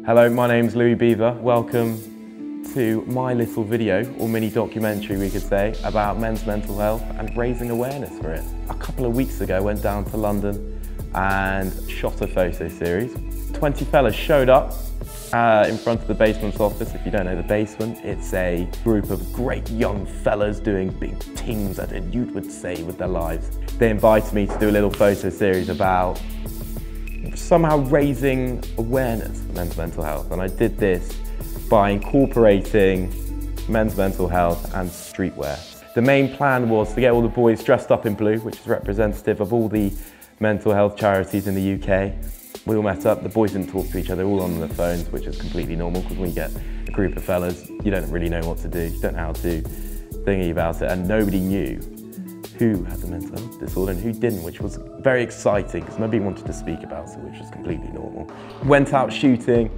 Hello, my name's Louis Beaver. Welcome to my little video, or mini documentary we could say, about men's mental health and raising awareness for it. A couple of weeks ago I went down to London and shot a photo series. 20 fellas showed up in front of the Basement's office. If you don't know the Basement, it's a group of great young fellas doing big things, as you would say, with their lives. They invited me to do a little photo series about somehow raising awareness for men's mental health, and I did this by incorporating men's mental health and streetwear. The main plan was to get all the boys dressed up in blue, which is representative of all the mental health charities in the UK. We all met up, the boys didn't talk to each other, all on their phones, which is completely normal because when you get a group of fellas, you don't really know what to do, you don't know how to thingy about it, and nobody knew who had the mental health disorder and who didn't, which was very exciting because nobody wanted to speak about it, which was completely normal. Went out shooting,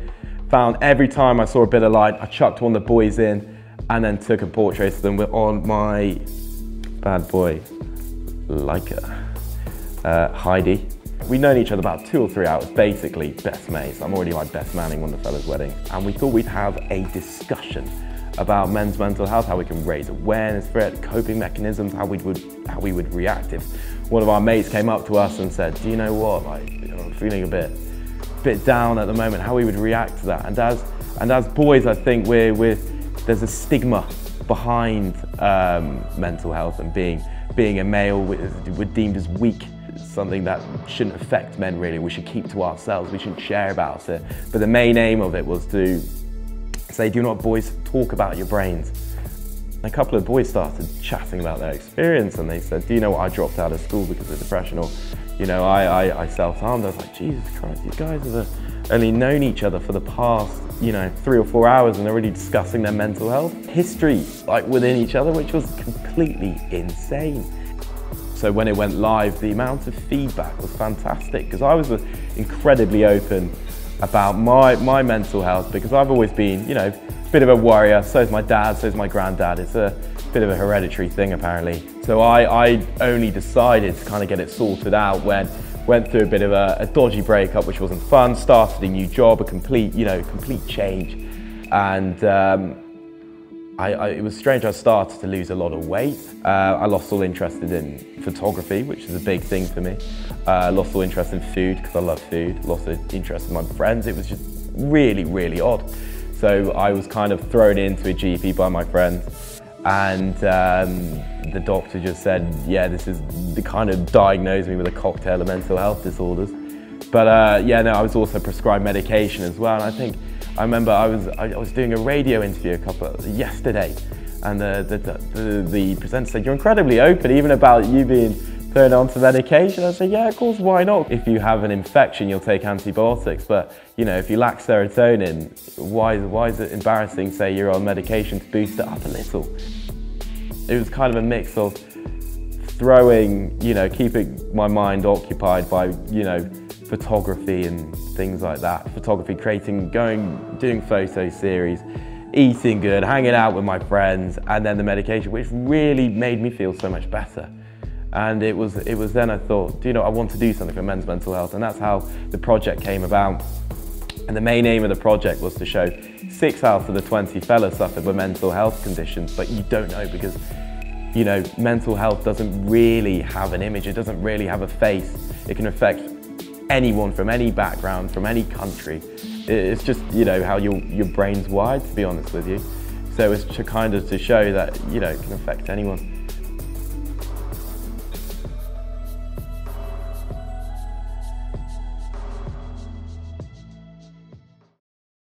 found every time I saw a bit of light, I chucked one of the boys in and then took a portrait of them on my bad boy Leica, Heidi. We'd known each other about 2 or 3 hours, basically best mates. I'm already like best manning one of the fellas' weddings. And we thought we'd have a discussion about men's mental health, how we can raise awareness for it, coping mechanisms, how we would react if one of our mates came up to us and said, do you know what, like, I'm feeling a bit down at the moment, how we would react to that. And as boys, I think there's a stigma behind mental health, and being a male, we're deemed as weak, something that shouldn't affect men really. We should keep to ourselves, we shouldn't share about it. But the main aim of it was to say, do not boys talk about your brains. A couple of boys started chatting about their experience, and they said, do you know what, I dropped out of school because of depression, or you know, I self-harmed. I was like, Jesus Christ, these guys have only known each other for the past, you know, 3 or 4 hours, and they're already discussing their mental health history, like within each other, which was completely insane. So when it went live, the amount of feedback was fantastic, because I was incredibly open about my mental health, because I've always been, you know, a bit of a worrier. So is my dad, so is my granddad. It's a bit of a hereditary thing apparently. So I only decided to kind of get it sorted out when went through a bit of a dodgy breakup, which wasn't fun, started a new job, a complete change. And it was strange, I started to lose a lot of weight. I lost all interest in photography, which is a big thing for me. Lost all interest in food, because I love food. Lost interest in my friends. It was just really, really odd. So I was kind of thrown into a GP by my friends, and the doctor just said, yeah, they kind of diagnosed me with a cocktail of mental health disorders. But yeah, no, I was also prescribed medication as well. And I remember I was doing a radio interview yesterday, and the presenter said, you're incredibly open, even about you being thrown onto medication. I said, yeah, of course, why not? If you have an infection, you'll take antibiotics, but you know, if you lack serotonin, why is it embarrassing to say you're on medication to boost it up a little? It was kind of a mix of throwing, you know, keeping my mind occupied by, you know, photography and things like that. Photography, doing photo series, eating good, hanging out with my friends, and then the medication, which really made me feel so much better. And it was then I thought, you know, I want to do something for men's mental health, and that's how the project came about. And the main aim of the project was to show 6 out of the 20 fellas suffered with mental health conditions, but you don't know, because, you know, mental health doesn't really have an image, it doesn't really have a face. It can affect anyone from any background, from any country. It's just, you know, how your brain's wired, to be honest with you. So it's to show that, you know, it can affect anyone.